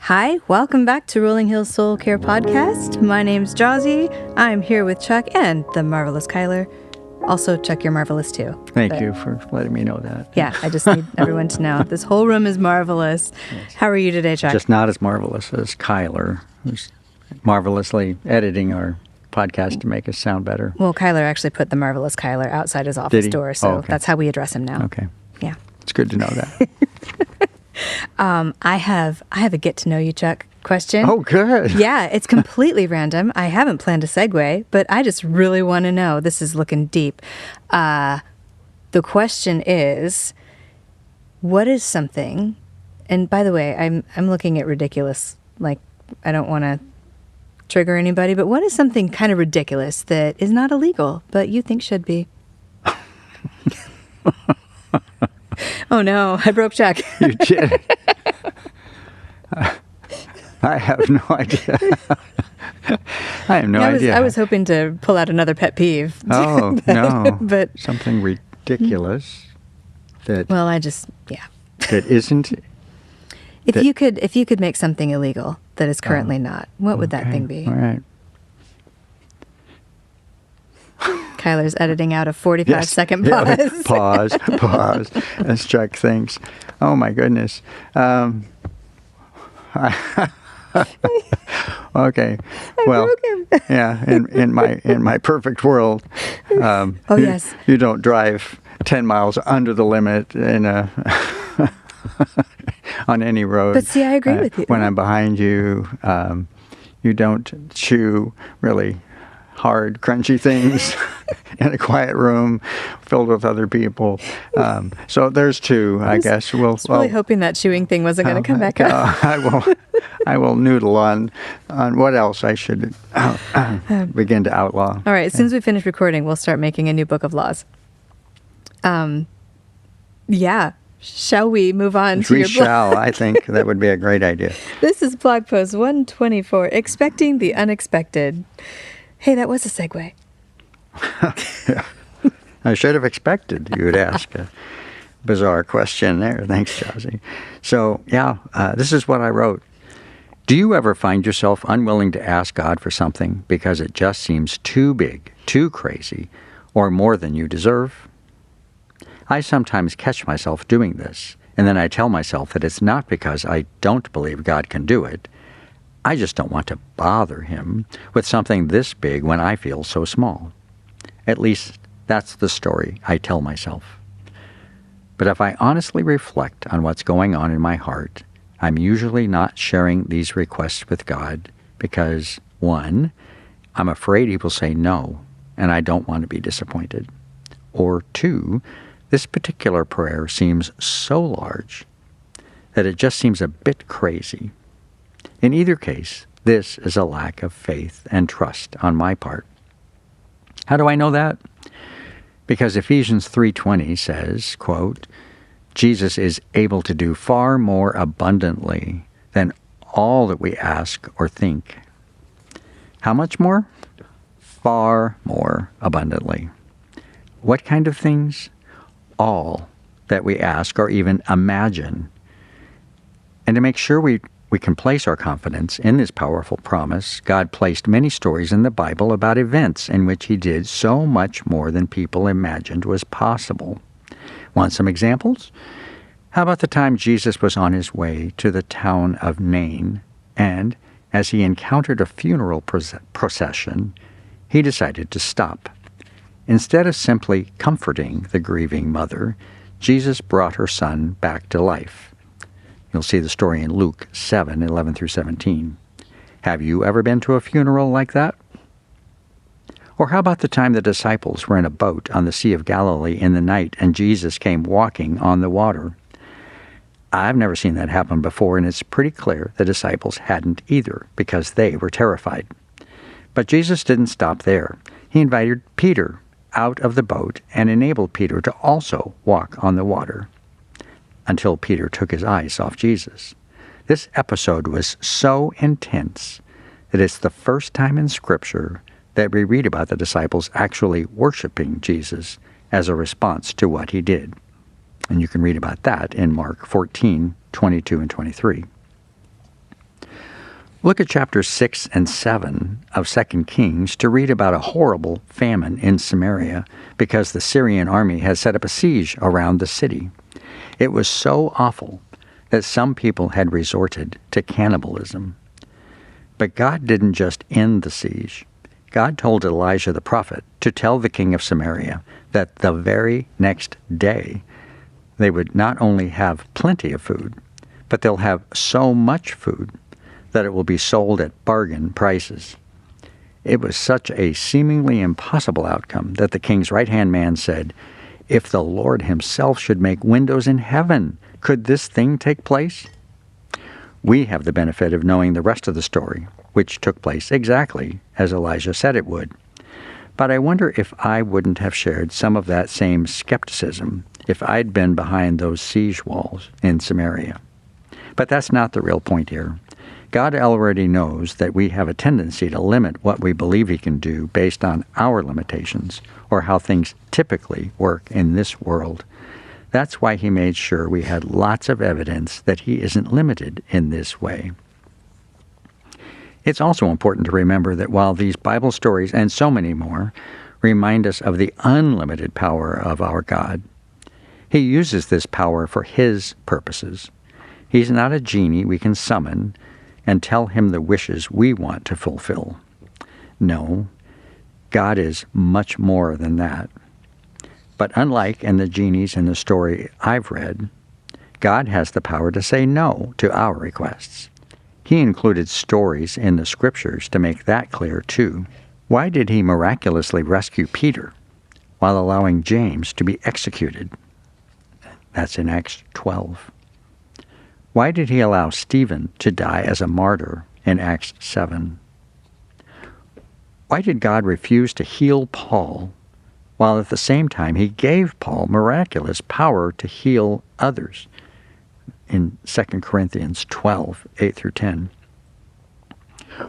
Hi, welcome back to Rolling Hills Soul Care Podcast. My name's Jazzy. I'm here with Chuck and the marvelous Kyler. Also, Chuck, you're marvelous too. Thank you for letting me know that. Yeah, I just need everyone to know this whole room is marvelous. Yes. How are you today, Chuck? Just not as marvelous as Kyler, who's marvelously editing our podcast to make us sound better. Well, Kyler actually put the marvelous Kyler outside his office door, so that's how we address him now. Okay. Yeah. It's good to know that. I have a get to know you, Chuck question. Oh, good. Yeah, it's completely random. I haven't planned a segue, but I just really want to know. This is looking deep. The question is, what is something? And by the way, I'm looking at ridiculous. Like, I don't want to trigger anybody, but what is something kind of ridiculous that is not illegal but you think should be? Oh no, I broke Chuck. You did. I have no idea. I have no idea. I was hoping to pull out another pet peeve. Oh, no. But something ridiculous that... Well, that isn't... If you could make something illegal that is currently not, what would that thing be? All right. Kyler's editing out a 45-second pause. Pause. As Chuck thinks. Oh, my goodness. Okay. Well, yeah. In my perfect world, yes, you don't drive 10 miles under the limit in a on any road. But see, I agree with you. When I'm behind you, you don't chew really hard, crunchy things in a quiet room filled with other people. So there's two, I guess. I was really hoping that chewing thing wasn't going to come back up. I will noodle on what else I should begin to outlaw. All right, as soon as we finish recording, we'll start making a new book of laws. Yeah. Shall we move on to your blog? We shall. I think that would be a great idea. This is blog post 124, Expecting the Unexpected. Hey, that was a segue. Yeah. I should have expected you would ask a bizarre question there. Thanks, Jazzy. So, this is what I wrote. Do you ever find yourself unwilling to ask God for something because it just seems too big, too crazy, or more than you deserve? I sometimes catch myself doing this, and then I tell myself that it's not because I don't believe God can do it. I just don't want to bother Him with something this big when I feel so small. At least that's the story I tell myself. But if I honestly reflect on what's going on in my heart, I'm usually not sharing these requests with God because, 1, I'm afraid He will say no, and I don't want to be disappointed. Or 2, this particular prayer seems so large that it just seems a bit crazy. In either case, this is a lack of faith and trust on my part. How do I know that? Because Ephesians 3:20 says, quote, Jesus is able to do far more abundantly than all that we ask or think. How much more? Far more abundantly. What kind of things? All that we ask or even imagine. And to make sure we can place our confidence in this powerful promise, God placed many stories in the Bible about events in which He did so much more than people imagined was possible. Want some examples? How about the time Jesus was on His way to the town of Nain, and as He encountered a funeral procession, He decided to stop. Instead of simply comforting the grieving mother, Jesus brought her son back to life. You'll see the story in Luke 7:11 through 17. Have you ever been to a funeral like that? Or how about the time the disciples were in a boat on the Sea of Galilee in the night and Jesus came walking on the water? I've never seen that happen before, and it's pretty clear the disciples hadn't either because they were terrified. But Jesus didn't stop there. He invited Peter out of the boat and enabled Peter to also walk on the water until Peter took his eyes off Jesus. This episode was so intense that it's the first time in Scripture that we read about the disciples actually worshiping Jesus as a response to what He did. And you can read about that in Mark 14:22 and 23. Look at chapters 6 and 7 of 2 Kings to read about a horrible famine in Samaria because the Syrian army had set up a siege around the city. It was so awful that some people had resorted to cannibalism. But God didn't just end the siege. God told Elijah the prophet to tell the king of Samaria that the very next day they would not only have plenty of food, but they'll have so much food that it will be sold at bargain prices. It was such a seemingly impossible outcome that the king's right-hand man said, "If the Lord himself should make windows in heaven, could this thing take place?" We have the benefit of knowing the rest of the story, which took place exactly as Elijah said it would. But I wonder if I wouldn't have shared some of that same skepticism if I'd been behind those siege walls in Samaria. But that's not the real point here. God already knows that we have a tendency to limit what we believe he can do based on our limitations or how things typically work in this world. That's why he made sure we had lots of evidence that he isn't limited in this way. It's also important to remember that while these Bible stories and so many more remind us of the unlimited power of our God, he uses this power for his purposes. He's not a genie we can summon and tell him the wishes we want to fulfill. No, God is much more than that. But unlike in the genies in the story I've read, God has the power to say no to our requests. He included stories in the scriptures to make that clear too. Why did he miraculously rescue Peter while allowing James to be executed? That's in Acts 12. Why did he allow Stephen to die as a martyr in Acts 7? Why did God refuse to heal Paul while at the same time he gave Paul miraculous power to heal others in 2 Corinthians 12, 8 through 10?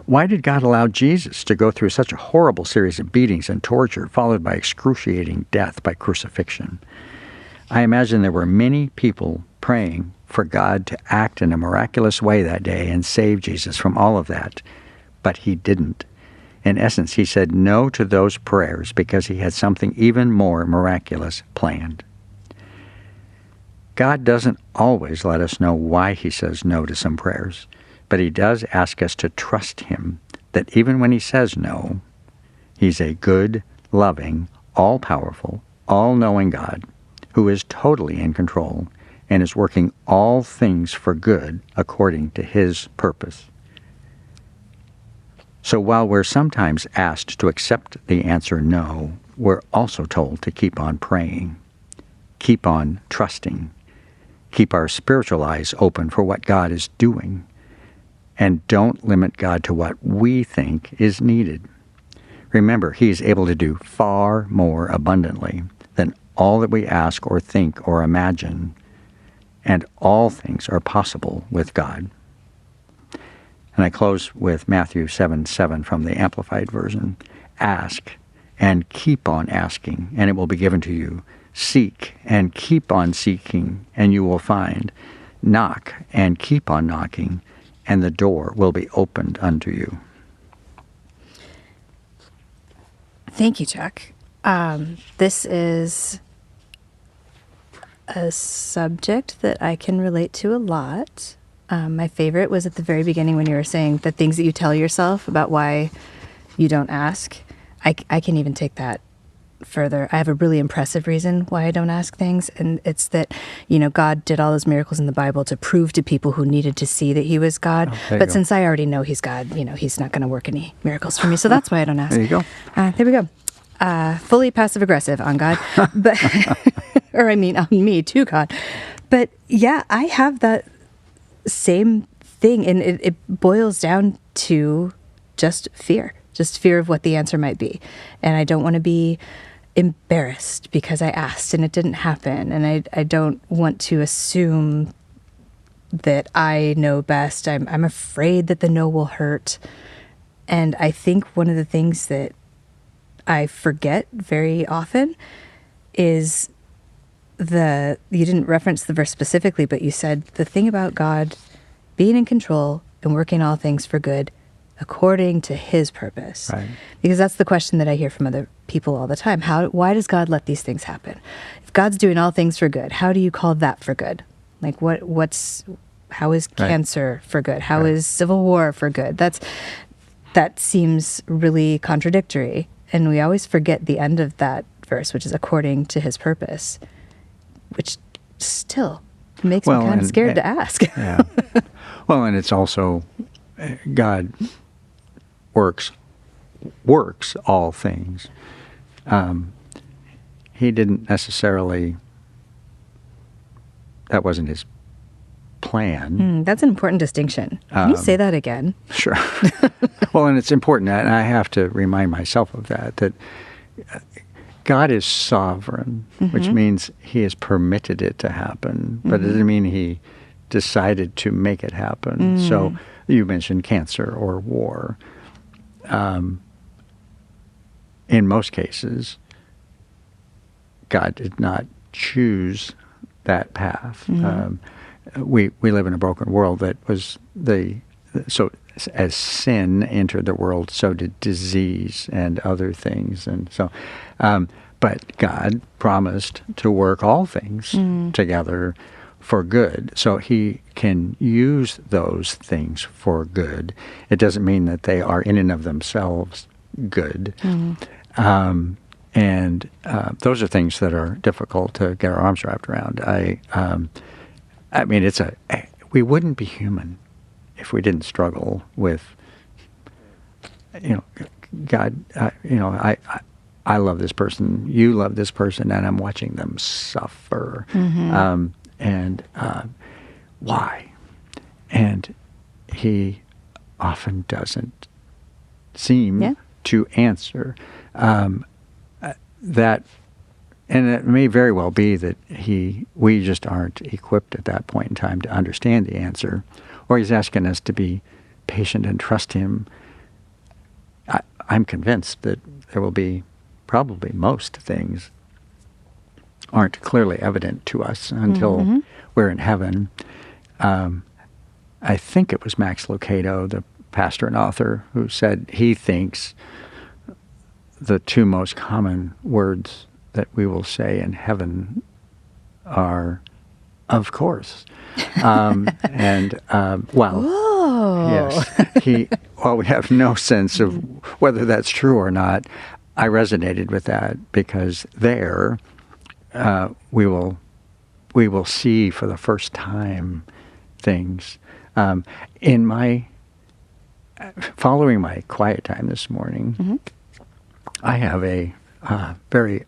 Why did God allow Jesus to go through such a horrible series of beatings and torture, followed by excruciating death by crucifixion? I imagine there were many people praying for God to act in a miraculous way that day and save Jesus from all of that, but he didn't. In essence, he said no to those prayers because he had something even more miraculous planned. God doesn't always let us know why he says no to some prayers, but he does ask us to trust him that even when he says no, he's a good, loving, all-powerful, all-knowing God who is totally in control and is working all things for good according to his purpose. So while we're sometimes asked to accept the answer no, we're also told to keep on praying, keep on trusting, keep our spiritual eyes open for what God is doing, and don't limit God to what we think is needed. Remember, he is able to do far more abundantly than all that we ask or think or imagine, and all things are possible with God. And I close with Matthew 7:7 from the Amplified Version. Ask and keep on asking, and it will be given to you. Seek and keep on seeking, and you will find. Knock and keep on knocking, and the door will be opened unto you. Thank you, Chuck. This is a subject that I can relate to a lot. My favorite was at the very beginning when you were saying the things that you tell yourself about why you don't ask. I can even take that further. I have a really impressive reason why I don't ask things, and it's that, God did all those miracles in the Bible to prove to people who needed to see that he was God. But since I already know he's God, he's not going to work any miracles for me. So that's why I don't ask. There you go. There we go. Fully passive-aggressive on God. But or on me too, God. But yeah, I have that same thing, and it boils down to just fear of what the answer might be. And I don't want to be embarrassed because I asked and it didn't happen, and I don't want to assume that I know best. I'm afraid that the no will hurt. And I think one of the things that I forget very often is you didn't reference the verse specifically, but you said the thing about God being in control and working all things for good according to his purpose. Right. Because that's the question that I hear from other people all the time. Why does God let these things happen? If God's doing all things for good, how do you call that for good? Like how is cancer for good? How is civil war for good? That seems really contradictory. And we always forget the end of that verse, which is according to his purpose, which still makes me kind of scared to ask. Yeah. Well, and it's also God works all things. He didn't necessarily, that wasn't his plan. That's an important distinction. Can you say that again? Sure. Well, and it's important, and I have to remind myself of that God is sovereign, which means he has permitted it to happen, but it doesn't mean he decided to make it happen. So you mentioned cancer or war. In most cases, God did not choose that path. We live in a broken world that was so as sin entered the world, so did disease and other things, and so. But God promised to work all things together for good, so he can use those things for good. It doesn't mean that they are in and of themselves good. And those are things that are difficult to get our arms wrapped around. I mean, we wouldn't be human if we didn't struggle with, God, I love this person, you love this person, and I'm watching them suffer. Why? And he often doesn't seem to answer. That, and it may very well be that we just aren't equipped at that point in time to understand the answer, or he's asking us to be patient and trust him. I'm convinced that there will be probably most things aren't clearly evident to us until we're in heaven. I think it was Max Lucado, the pastor and author, who said he thinks the two most common words that we will say in heaven are, of course. Yes, while we have no sense of whether that's true or not, I resonated with that because there we will see for the first time things. In my following my quiet time this morning, I have a very.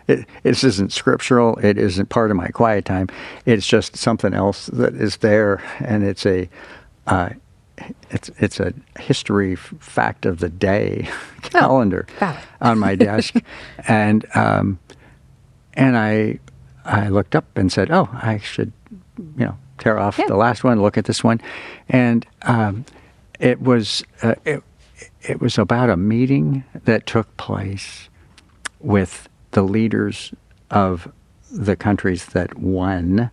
It isn't scriptural. It isn't part of my quiet time. It's just something else that is there, and it's a history fact of the day calendar on my desk, and I looked up and said, "Oh, I should, tear off the last one, look at this one," and it was about a meeting that took place with the leaders of the countries that won,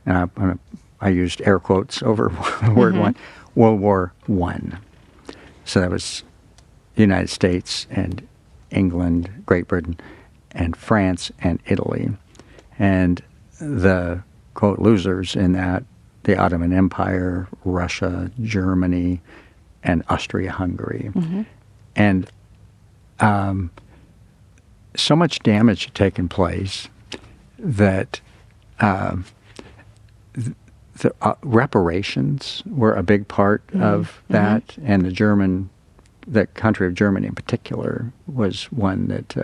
and I used air quotes over the word one, World War I. So that was the United States and England, Great Britain, and France and Italy. And the, quote, losers in that, the Ottoman Empire, Russia, Germany, and Austria-Hungary. And so much damage had taken place that the reparations were a big part of that, and the country of Germany in particular was one that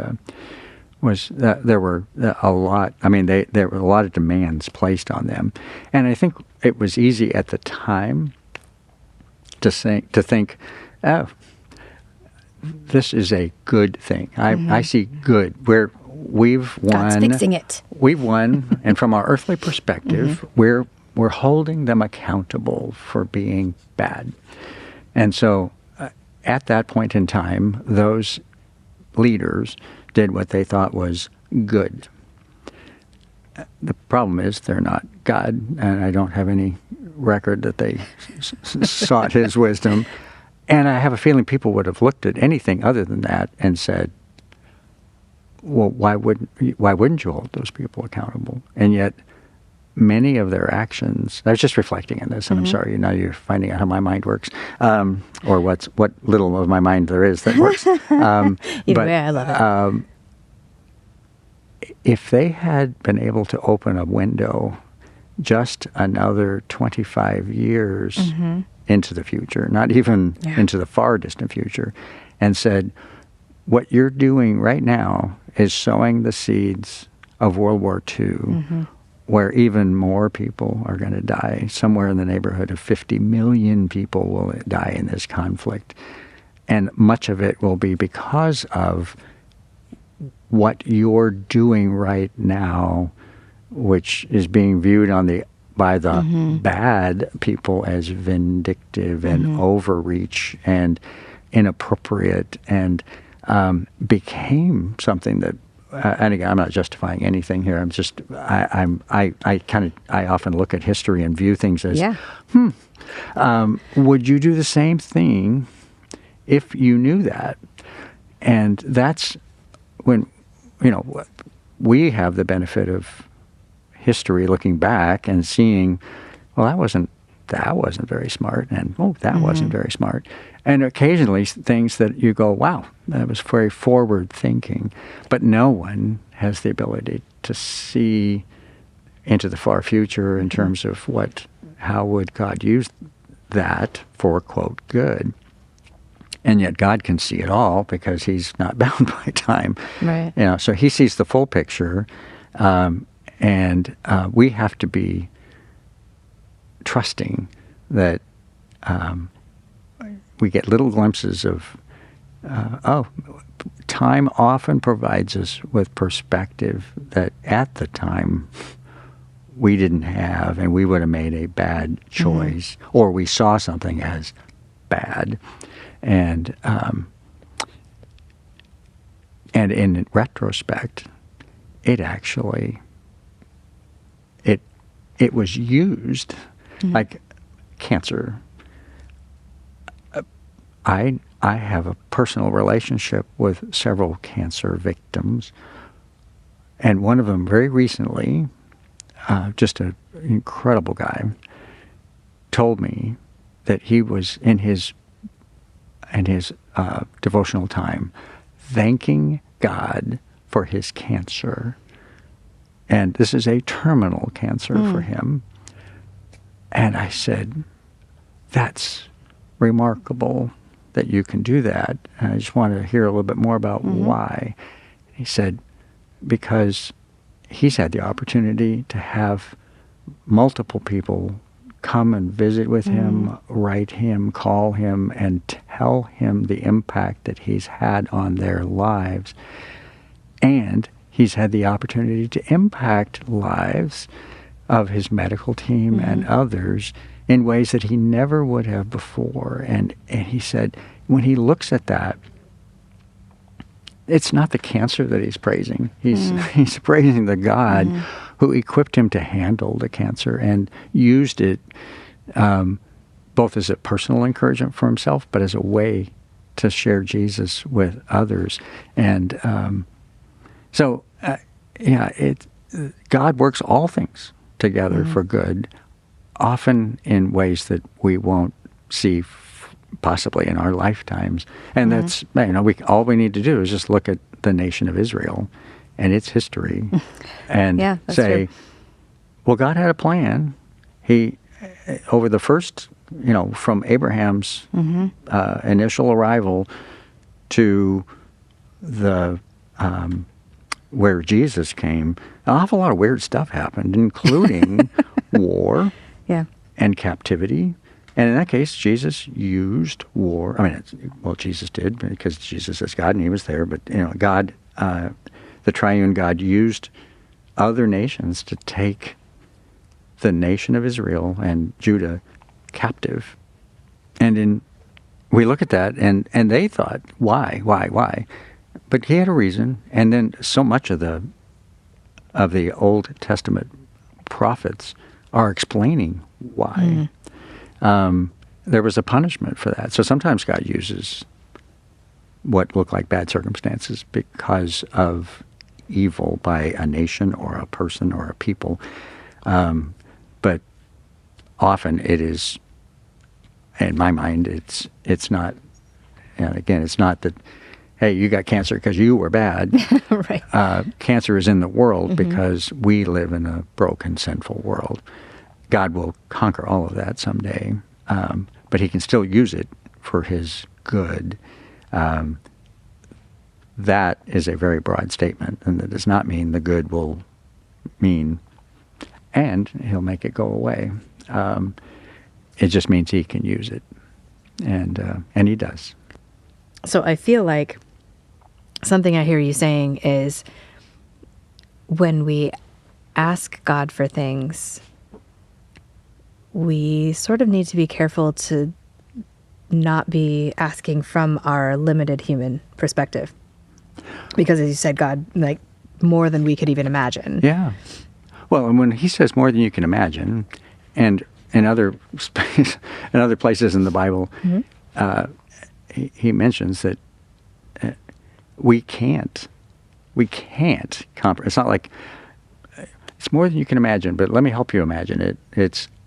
there were a lot. I mean, there were a lot of demands placed on them, and I think it was easy at the time to think, oh, this is a good thing. I see good. We've won. God's fixing it. We've won, and from our earthly perspective, we're holding them accountable for being bad. And so, at that point in time, those leaders did what they thought was good. The problem is they're not God, and I don't have any record that they sought his wisdom. And I have a feeling people would have looked at anything other than that and said, well, why wouldn't you hold those people accountable? And yet, many of their actions, I was just reflecting on this, and I'm sorry, now you're finding out how my mind works, or what little of my mind there is that works. Either way, I love it. If they had been able to open a window just another 25 years into the future, not even into the far distant future, and said, what you're doing right now is sowing the seeds of World War II, where even more people are going to die. Somewhere in the neighborhood of 50 million people will die in this conflict. And much of it will be because of what you're doing right now, which is being viewed by the bad people as vindictive and overreach and inappropriate, and became something that, and again, I'm not justifying anything here. I'm just, I often look at history and view things as, would you do the same thing if you knew that? And that's when, we have the benefit of history looking back and seeing, well, that wasn't very smart, and that wasn't very smart. And occasionally things that you go, wow, that was very forward thinking. But no one has the ability to see into the far future in terms of how would God use that for, quote, good. And yet God can see it all because he's not bound by time. Right. So he sees the full picture. And we have to be trusting that we get little glimpses of, time often provides us with perspective that at the time we didn't have, and we would have made a bad choice, or we saw something as bad. And in retrospect, it actually, it was used like cancer. I have a personal relationship with several cancer victims, and one of them very recently, just an incredible guy, told me that he was in his devotional time thanking God for his cancer. And this is a terminal cancer for him. And I said, that's remarkable that you can do that. And I just wanted to hear a little bit more about why. He said, because he's had the opportunity to have multiple people come and visit with him, write him, call him, and tell him the impact that he's had on their lives. And he's had the opportunity to impact lives of his medical team and others in ways that he never would have before. And he said, when he looks at that, it's not the cancer that he's praising. He's praising the God who equipped him to handle the cancer and used it both as a personal encouragement for himself, but as a way to share Jesus with others. And God works all things together for good, often in ways that we won't see possibly in our lifetimes. And that's, all we need to do is just look at the nation of Israel and its history and say, well, God had a plan. He, over the first, from Abraham's initial arrival to the where Jesus came, an awful lot of weird stuff happened, including war and captivity. And in that case, Jesus used war. Jesus did, because Jesus is God and he was there. But, God, the triune God, used other nations to take the nation of Israel and Judah captive. And we look at that, and they thought, why? But he had a reason. And then so much of the Old Testament prophets are explaining why. There was a punishment for that. So sometimes God uses what look like bad circumstances because of evil by a nation or a person or a people. But often it is, in my mind, it's not, and again, it's not that, hey, you got cancer because you were bad. Right. Cancer is in the world because we live in a broken, sinful world. God will conquer all of that someday, but he can still use it for his good. That is a very broad statement, and that does not mean the good will mean, and he'll make it go away. It just means he can use it, and he does. So I feel like something I hear you saying is when we ask God for things, we sort of need to be careful to not be asking from our limited human perspective. Because as you said, God, like more than we could even imagine. Yeah. Well, and when he says more than you can imagine, and in other in other places in the Bible, he mentions that we can't comprehend. It's not like it's more than you can imagine, but let me help you imagine it.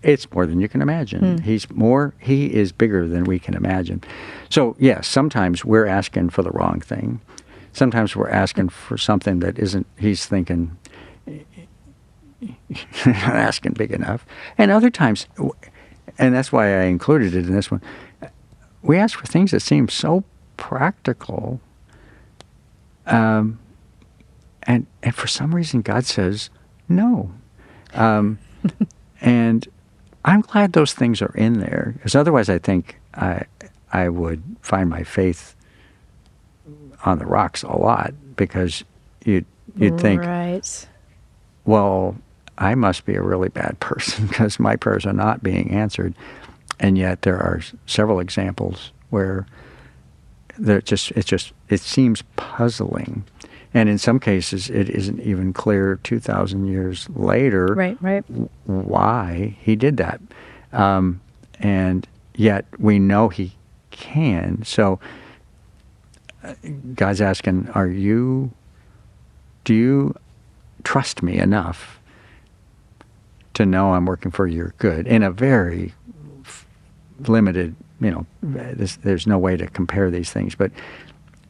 It's more than you can imagine. He is bigger than we can imagine. So yes, sometimes we're asking for the wrong thing. Sometimes we're asking for something that isn't, he's thinking, you're not asking big enough. And other times, and that's why I included it in this one, we ask for things that seem so practical. And for some reason, God says no. And I'm glad those things are in there, because otherwise I think I would find my faith on the rocks a lot, because you'd think, right. well, I must be a really bad person because my prayers are not being answered. And yet there are several examples where it seems puzzling. And in some cases, it isn't even clear 2,000 years later right. why he did that. And yet we know he can. So God's asking, do you trust me enough to know I'm working for your good in a very limited, there's no way to compare these things, but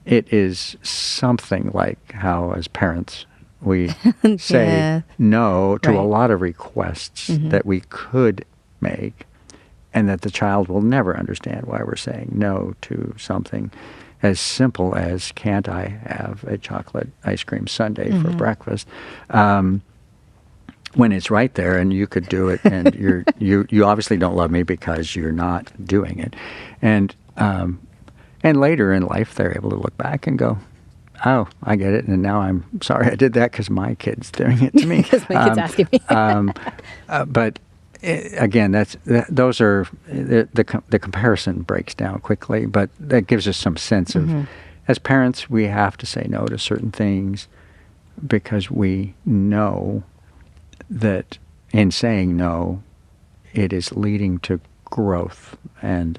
it is something like how as parents we say no to a lot of requests that we could make, and that the child will never understand why we're saying no to something as simple as, can't I have a chocolate ice cream sundae for breakfast? When it's right there and you could do it, and you obviously don't love me because you're not doing it. And later in life, they're able to look back and go, oh, I get it, and now I'm sorry I did that because my kid's doing it to me. Because my kid's asking me. But again, those are the comparison breaks down quickly, but that gives us some sense of, as parents, we have to say no to certain things because we know that in saying no, it is leading to growth and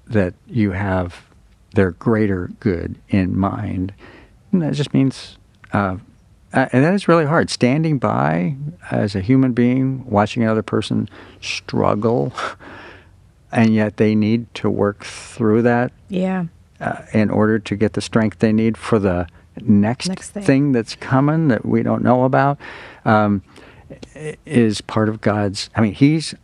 that you have their greater good in mind. And that just means, and that is really hard. Standing by as a human being, watching another person struggle, and yet they need to work through that in order to get the strength they need for the next thing that's coming that we don't know about, is part of God's. I mean, he's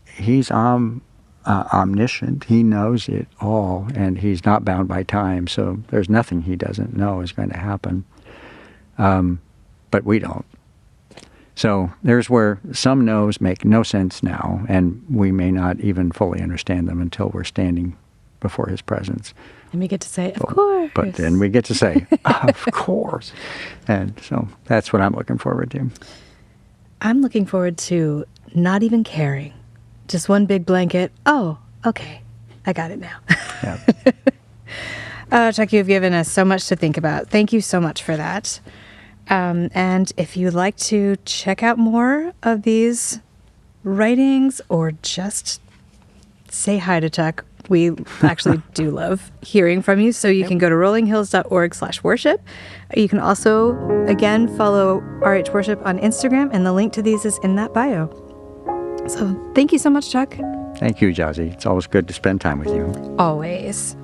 omniscient. He knows it all, and he's not bound by time. So there's nothing he doesn't know is going to happen. But we don't. So there's where some no's make no sense now, and we may not even fully understand them until we're standing before his presence. And we get to say, of course. But then we get to say, of course. And so that's what I'm looking forward to. I'm looking forward to not even caring. Just one big blanket. Oh, okay. I got it now. Yeah. Chuck, you've given us so much to think about. Thank you so much for that. And if you'd like to check out more of these writings or just say hi to Chuck, we actually do love hearing from you. So you can go to rollinghills.org/worship. You can also, again, follow RH Worship on Instagram, and the link to these is in that bio. So thank you so much, Chuck. Thank you, Jazzy. It's always good to spend time with you. Always.